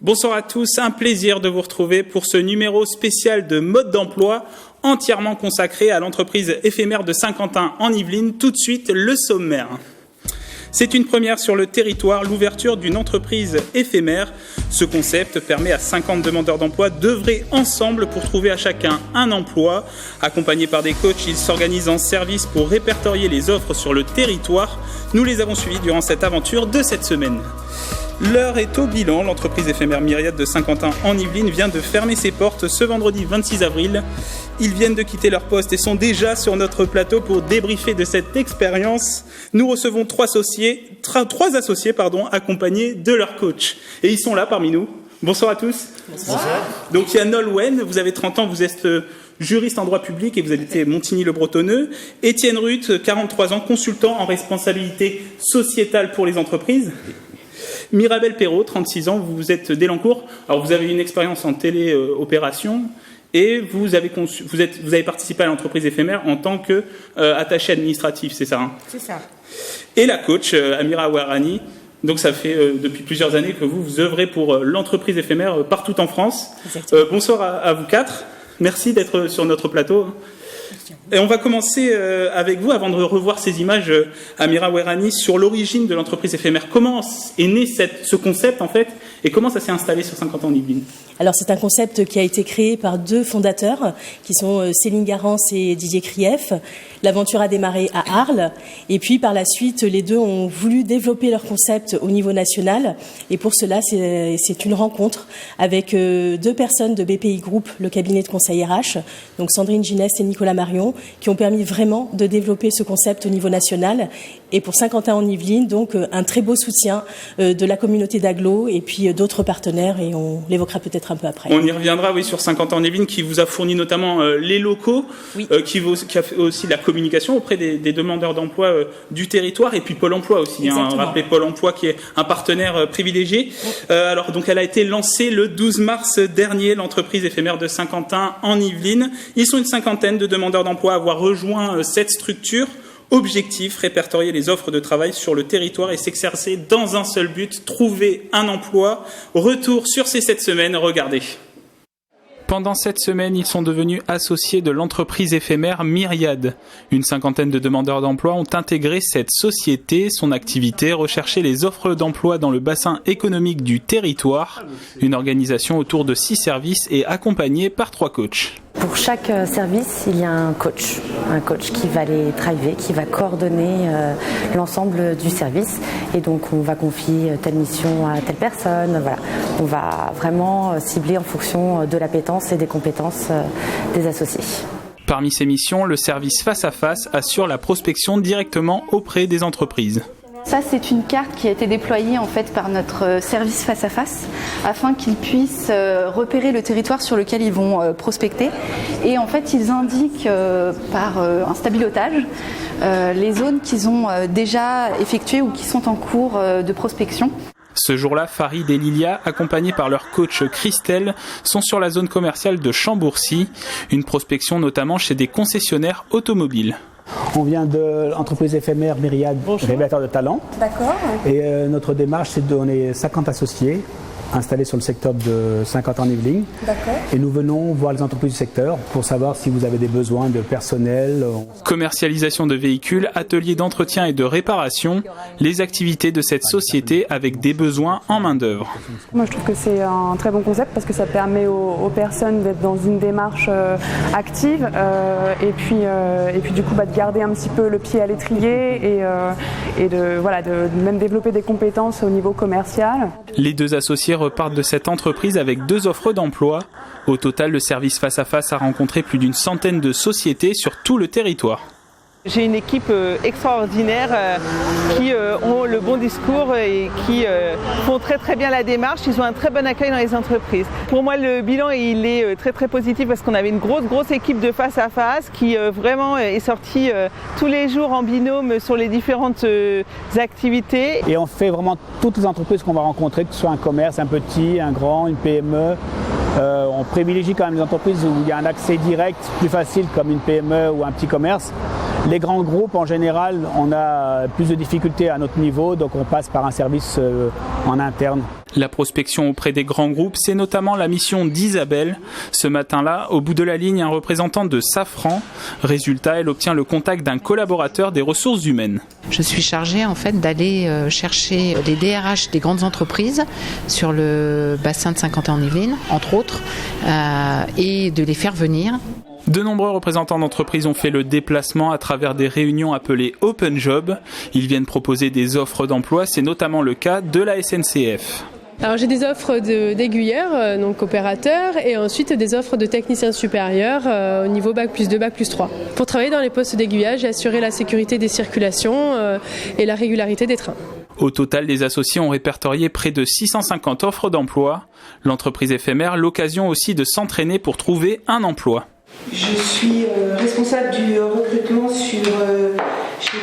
Bonsoir à tous, un plaisir de vous retrouver pour ce numéro spécial de Mode d'emploi entièrement consacré à l'entreprise éphémère de Saint-Quentin en Yvelines. Tout de suite, le sommaire. C'est une première sur le territoire, l'ouverture d'une entreprise éphémère. Ce concept permet à 50 demandeurs d'emploi d'œuvrer ensemble pour trouver à chacun un emploi. Accompagnés par des coachs, ils s'organisent en service pour répertorier les offres sur le territoire. Nous les avons suivis durant cette aventure de cette semaine. L'heure est au bilan. L'entreprise éphémère Myriad de Saint-Quentin en Yvelines vient de fermer ses portes ce vendredi 26 avril. Ils viennent de quitter leur poste et sont déjà sur notre plateau pour débriefer de cette expérience. Nous recevons trois associés accompagnés de leur coach. Et ils sont là parmi nous. Bonsoir à tous. Bonsoir. Donc il y a Nolwenn, vous avez 30 ans, vous êtes juriste en droit public et vous habitez Montigny-le-Bretonneux. Étienne Ruth, 43 ans, consultant en responsabilité sociétale pour les entreprises. Mirabel Perrault, 36 ans, vous êtes d'Elancourt. Alors vous avez une expérience en téléopération et vous avez participé à l'entreprise éphémère en tant qu'attaché administratif, c'est ça hein? C'est ça. Et la coach Amira Ouarani. Donc ça fait depuis plusieurs années que vous œuvrez pour l'entreprise éphémère partout en France. Bonsoir à vous quatre. Merci d'être sur notre plateau. Et on va commencer avec vous, avant de revoir ces images, Amira Ouarani, sur l'origine de l'entreprise éphémère. Comment est né ce concept, en fait, et comment ça s'est installé sur 50 ans en Yvelines ? Alors, c'est un concept qui a été créé par deux fondateurs, qui sont Céline Garance et Didier Krief. L'aventure a démarré à Arles, et puis par la suite, les deux ont voulu développer leur concept au niveau national. Et pour cela, c'est une rencontre avec deux personnes de BPI Group, le cabinet de conseil RH, donc Sandrine Ginès et Nicolas Marion, qui ont permis vraiment de développer ce concept au niveau national. Et pour Saint-Quentin en Yvelines, donc un très beau soutien de la communauté d'agglo et puis d'autres partenaires, et on l'évoquera peut-être un peu après. On y reviendra, oui, sur Saint-Quentin en Yvelines, qui vous a fourni notamment les locaux, oui. Qui a fait aussi la communication auprès des demandeurs d'emploi du territoire, et puis Pôle emploi aussi. Rappelez Pôle emploi qui est un partenaire privilégié. Oui. Alors donc elle a été lancée le 12 mars dernier, l'entreprise éphémère de Saint-Quentin en Yvelines. Ils sont une cinquantaine de demandeurs d'emploi à avoir rejoint cette structure. Objectif, répertorier les offres de travail sur le territoire et s'exercer dans un seul but, trouver un emploi. Retour sur ces 7 semaines, regardez. Pendant cette semaine, ils sont devenus associés de l'entreprise éphémère Myriad. Une cinquantaine de demandeurs d'emploi ont intégré cette société. Son activité, rechercher les offres d'emploi dans le bassin économique du territoire. Une organisation autour de 6 services et accompagnée par 3 coachs. Pour chaque service, il y a un coach qui va les driver, qui va coordonner l'ensemble du service. Et donc, on va confier telle mission à telle personne. Voilà. On va vraiment cibler en fonction de l'appétence et des compétences des associés. Parmi ces missions, le service face à face assure la prospection directement auprès des entreprises. Ça, c'est une carte qui a été déployée en fait par notre service face à face afin qu'ils puissent repérer le territoire sur lequel ils vont prospecter. Et en fait, ils indiquent par un stabilotage les zones qu'ils ont déjà effectuées ou qui sont en cours de prospection. Ce jour-là, Farid et Lilia, accompagnés par leur coach Christelle, sont sur la zone commerciale de Chambourcy, une prospection notamment chez des concessionnaires automobiles. On vient de l'entreprise éphémère Myriad, révélateur de talent. D'accord. Et notre démarche, c'est de donner 50 associés installés sur le secteur de Saint-Quentin en Yvelines. D'accord. Et nous venons voir les entreprises du secteur pour savoir si vous avez des besoins de personnel. Commercialisation de véhicules, ateliers d'entretien et de réparation, les activités de cette société avec des besoins en main-d'œuvre. Moi, je trouve que c'est un très bon concept parce que ça permet aux personnes d'être dans une démarche active et puis du coup de garder un petit peu le pied à l'étrier et de même développer des compétences au niveau commercial. Les deux associés repartent de cette entreprise avec 2 offres d'emploi. Au total, le service face à face a rencontré plus d'une centaine de sociétés sur tout le territoire. J'ai une équipe extraordinaire qui ont le bon discours et qui font très très bien la démarche. Ils ont un très bon accueil dans les entreprises. Pour moi, le bilan il est très très positif parce qu'on avait une grosse équipe de face à face qui vraiment est sortie tous les jours en binôme sur les différentes activités. Et on fait vraiment toutes les entreprises qu'on va rencontrer, que ce soit un commerce, un petit, un grand, une PME. On privilégie quand même les entreprises où il y a un accès direct plus facile comme une PME ou un petit commerce. Les grands groupes, en général, on a plus de difficultés à notre niveau, donc on passe par un service en interne. La prospection auprès des grands groupes, c'est notamment la mission d'Isabelle. Ce matin-là, au bout de la ligne, un représentant de Safran. Résultat, elle obtient le contact d'un collaborateur des ressources humaines. Je suis chargée en fait d'aller chercher les DRH des grandes entreprises sur le bassin de Saint-Quentin-en-Yvelines, entre autres, et de les faire venir. De nombreux représentants d'entreprises ont fait le déplacement à travers des réunions appelées Open Job. Ils viennent proposer des offres d'emploi, c'est notamment le cas de la SNCF. Alors j'ai des offres d'aiguilleurs, donc opérateurs, et ensuite des offres de techniciens supérieurs au niveau Bac+2, Bac+3. Pour travailler dans les postes d'aiguillage et assurer la sécurité des circulations et la régularité des trains. Au total, les associés ont répertorié près de 650 offres d'emploi. L'entreprise éphémère, l'occasion aussi de s'entraîner pour trouver un emploi. Je suis responsable du recrutement chez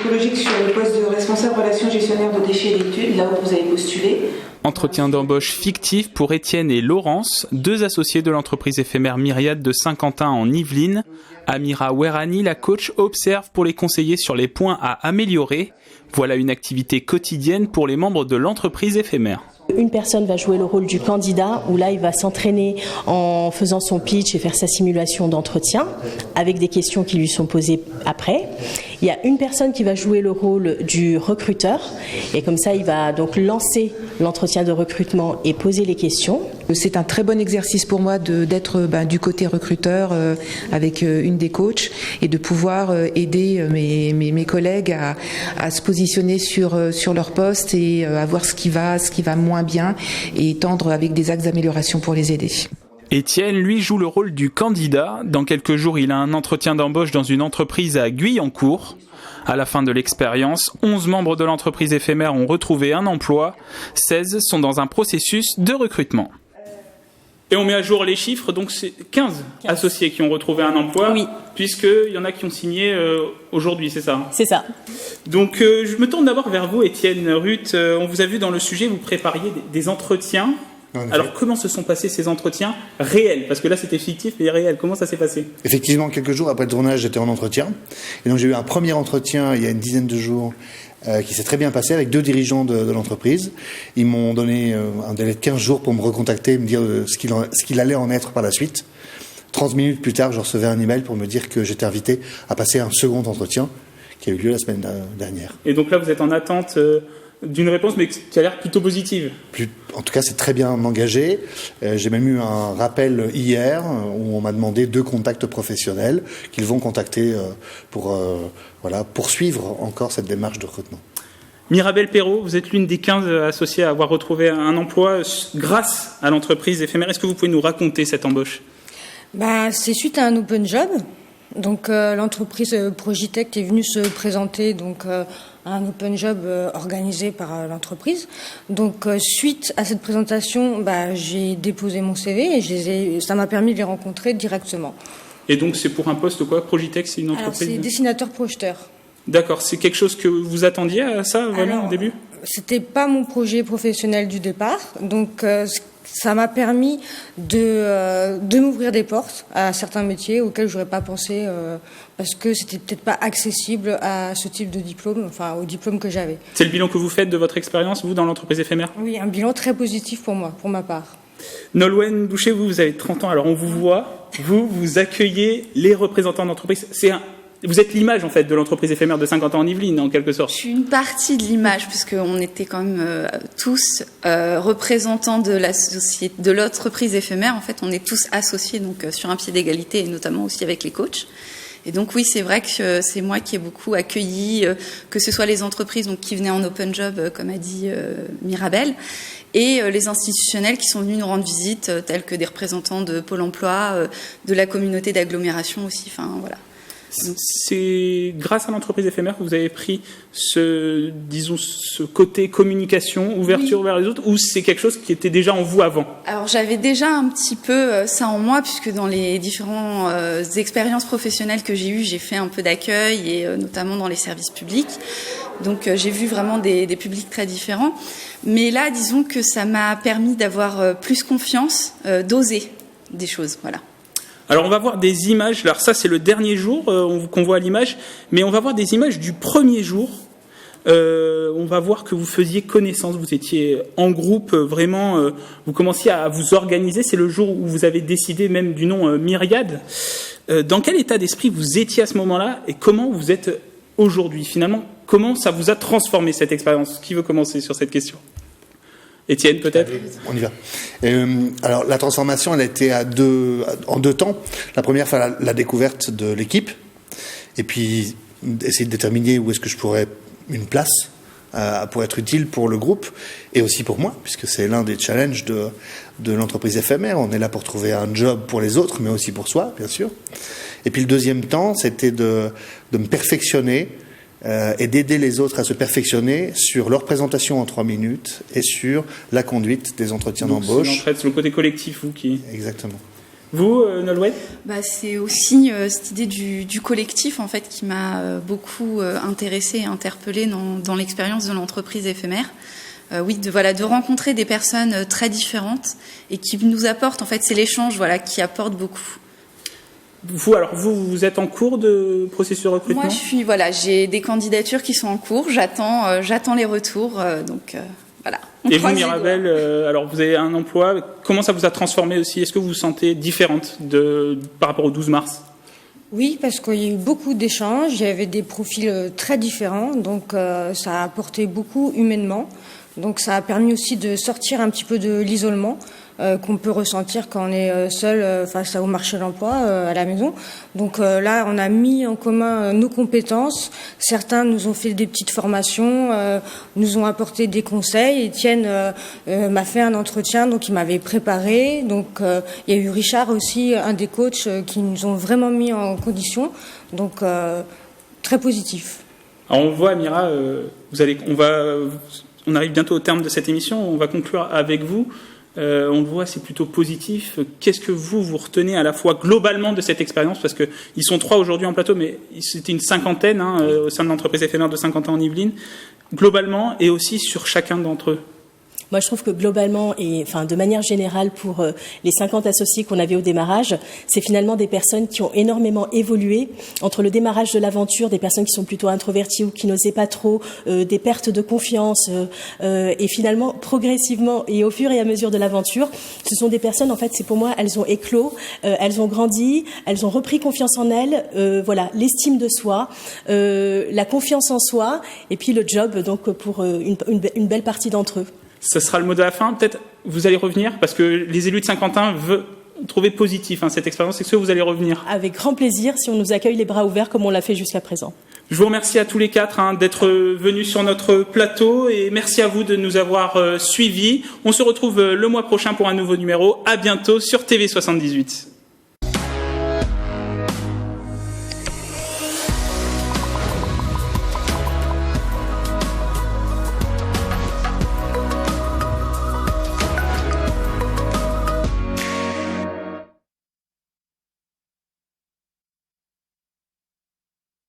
Écologique sur le poste de responsable relations gestionnaire de déchets et d'études, là où vous avez postulé. Entretien d'embauche fictif pour Étienne et Laurence, 2 associés de l'entreprise éphémère Myriade de Saint-Quentin en Yvelines. Amira Werani, la coach, observe pour les conseiller sur les points à améliorer. Voilà une activité quotidienne pour les membres de l'entreprise éphémère. Une personne va jouer le rôle du candidat, où là il va s'entraîner en faisant son pitch et faire sa simulation d'entretien avec des questions qui lui sont posées après. Il y a une personne qui va jouer le rôle du recruteur et comme ça il va donc lancer l'entretien de recrutement et poser les questions. C'est un très bon exercice pour moi d'être du côté recruteur avec une des coachs et de pouvoir aider mes collègues à se positionner sur leur poste et à voir ce qui va moins bien et tendre avec des axes d'amélioration pour les aider. Étienne, lui, joue le rôle du candidat. Dans quelques jours, il a un entretien d'embauche dans une entreprise à Guyancourt. À la fin de l'expérience, 11 membres de l'entreprise éphémère ont retrouvé un emploi. 16 sont dans un processus de recrutement. Et on met à jour les chiffres, donc c'est 15 associés qui ont retrouvé un emploi, oui. Puisqu'il y en a qui ont signé aujourd'hui, c'est ça ? C'est ça. Donc je me tourne d'abord vers vous, Étienne, Ruth. On vous a vu dans le sujet, vous prépariez des entretiens. Alors comment se sont passés ces entretiens réels ? Parce que là c'était fictif mais réel, comment ça s'est passé ? Effectivement, quelques jours après le tournage, j'étais en entretien. Et donc j'ai eu un premier entretien il y a une dizaine de jours qui s'est très bien passé avec 2 dirigeants de l'entreprise. Ils m'ont donné un délai de 15 jours pour me recontacter, me dire ce qu'il allait en être par la suite. 30 minutes plus tard, je recevais un email pour me dire que j'étais invité à passer un second entretien qui a eu lieu la semaine dernière. Et donc là vous êtes en attente d'une réponse, mais qui a l'air plutôt positive. En tout cas, c'est très bien engagé. J'ai même eu un rappel hier où on m'a demandé 2 contacts professionnels qu'ils vont contacter pour poursuivre encore cette démarche de recrutement. Mirabelle Perrault, vous êtes l'une des 15 associés à avoir retrouvé un emploi grâce à l'entreprise éphémère. Est-ce que vous pouvez nous raconter cette embauche ? C'est suite à un open job. Donc l'entreprise Progitech est venue se présenter à un open job organisé par l'entreprise. Donc suite à cette présentation, j'ai déposé mon CV et ça m'a permis de les rencontrer directement. Et donc c'est pour un poste quoi ? Progitech, c'est une entreprise ? Alors c'est dessinateur-projeteur. D'accord, c'est quelque chose que vous attendiez à ça au début ? C'était pas mon projet professionnel du départ, donc ça m'a permis de m'ouvrir des portes à certains métiers auxquels je n'aurais pas pensé parce que c'était peut-être pas accessible à ce type de diplôme, au diplôme que j'avais. C'est le bilan que vous faites de votre expérience, vous, dans l'entreprise éphémère ? Oui, un bilan très positif pour moi, pour ma part. Nolwenn Boucher, vous avez 30 ans, alors on vous voit, vous accueillez les représentants d'entreprise. Vous êtes l'image en fait de l'entreprise éphémère de Saint-Quentin en Yvelines en quelque sorte. Je suis une partie de l'image puisqu'on était quand même tous représentants de l'entreprise éphémère. En fait, on est tous associés donc sur un pied d'égalité et notamment aussi avec les coachs. Et donc oui, c'est vrai que c'est moi qui ai beaucoup accueilli, que ce soit les entreprises donc qui venaient en open job, comme a dit Mirabelle, et les institutionnels qui sont venus nous rendre visite, tels que des représentants de Pôle emploi, de la communauté d'agglomération aussi. Enfin voilà. C'est grâce à l'entreprise éphémère que vous avez pris ce côté communication, ouverture vers les autres, ou c'est quelque chose qui était déjà en vous avant ? Alors j'avais déjà un petit peu ça en moi, puisque dans les différentes expériences professionnelles que j'ai eues, j'ai fait un peu d'accueil, et notamment dans les services publics. Donc j'ai vu vraiment des publics très différents. Mais là, disons que ça m'a permis d'avoir plus confiance, d'oser des choses, voilà. Alors on va voir des images, alors ça c'est le dernier jour qu'on voit à l'image, mais on va voir des images du premier jour. On va voir que vous faisiez connaissance, vous étiez en groupe, vraiment, vous commenciez à vous organiser. C'est le jour où vous avez décidé même du nom Myriade. Dans quel état d'esprit vous étiez à ce moment-là et comment vous êtes aujourd'hui? Finalement, comment ça vous a transformé cette expérience? Qui veut commencer sur cette question? Étienne, peut-être? On y va. Alors, la transformation, elle a été en deux temps. La première fois, la découverte de l'équipe, et puis essayer de déterminer où est-ce que je pourrais une place pour être utile pour le groupe, et aussi pour moi, puisque c'est l'un des challenges de l'entreprise éphémère. On est là pour trouver un job pour les autres, mais aussi pour soi, bien sûr. Et puis le deuxième temps, c'était de me perfectionner, et d'aider les autres à se perfectionner sur leur présentation en 3 minutes et sur la conduite des entretiens d'embauche. C'est le côté collectif, vous qui... Exactement. Vous, Nolwenn? C'est aussi cette idée du collectif en fait qui m'a beaucoup intéressée et interpellée dans l'expérience de l'entreprise éphémère. De rencontrer des personnes très différentes et qui nous apportent, en fait, c'est l'échange qui apporte beaucoup. Vous êtes en cours de processus de recrutement? Moi, j'ai des candidatures qui sont en cours. J'attends les retours. Voilà. Et vous, Mirabel, alors vous avez un emploi. Comment ça vous a transformé aussi? Est-ce que vous vous sentez différente par rapport au 12 mars? Oui, parce qu'il y a eu beaucoup d'échanges. Il y avait des profils très différents. Donc, ça a apporté beaucoup humainement. Donc, ça a permis aussi de sortir un petit peu de l'isolement qu'on peut ressentir quand on est seul face au marché de l'emploi à la maison. Donc là, on a mis en commun nos compétences. Certains nous ont fait des petites formations, nous ont apporté des conseils. Étienne m'a fait un entretien, donc il m'avait préparé. Donc il y a eu Richard aussi, un des coachs, qui nous ont vraiment mis en condition. Donc très positif. Alors on voit, Amira, on arrive bientôt au terme de cette émission. On va conclure avec vous. On le voit, c'est plutôt positif. Qu'est-ce que vous retenez à la fois globalement de cette expérience? Parce qu'ils sont 3 aujourd'hui en plateau, mais c'était une cinquantaine au sein de l'entreprise éphémère de 50 ans en Yvelines. Globalement, et aussi sur chacun d'entre eux. Moi, je trouve que globalement, et de manière générale, pour les 50 associés qu'on avait au démarrage, c'est finalement des personnes qui ont énormément évolué entre le démarrage de l'aventure, des personnes qui sont plutôt introverties ou qui n'osaient pas trop, des pertes de confiance, et finalement, progressivement et au fur et à mesure de l'aventure, ce sont des personnes, en fait, c'est pour moi, elles ont éclos, elles ont grandi, elles ont repris confiance en elles, l'estime de soi, la confiance en soi, et puis le job, donc pour une belle partie d'entre eux. Ce sera le mot de la fin. Peut-être vous allez revenir parce que les élus de Saint-Quentin veulent trouver positif cette expérience. Est-ce que vous allez revenir? Avec grand plaisir, si on nous accueille les bras ouverts comme on l'a fait jusqu'à présent. Je vous remercie à tous les 4 d'être venus sur notre plateau et merci à vous de nous avoir suivis. On se retrouve le mois prochain pour un nouveau numéro. À bientôt sur TV78.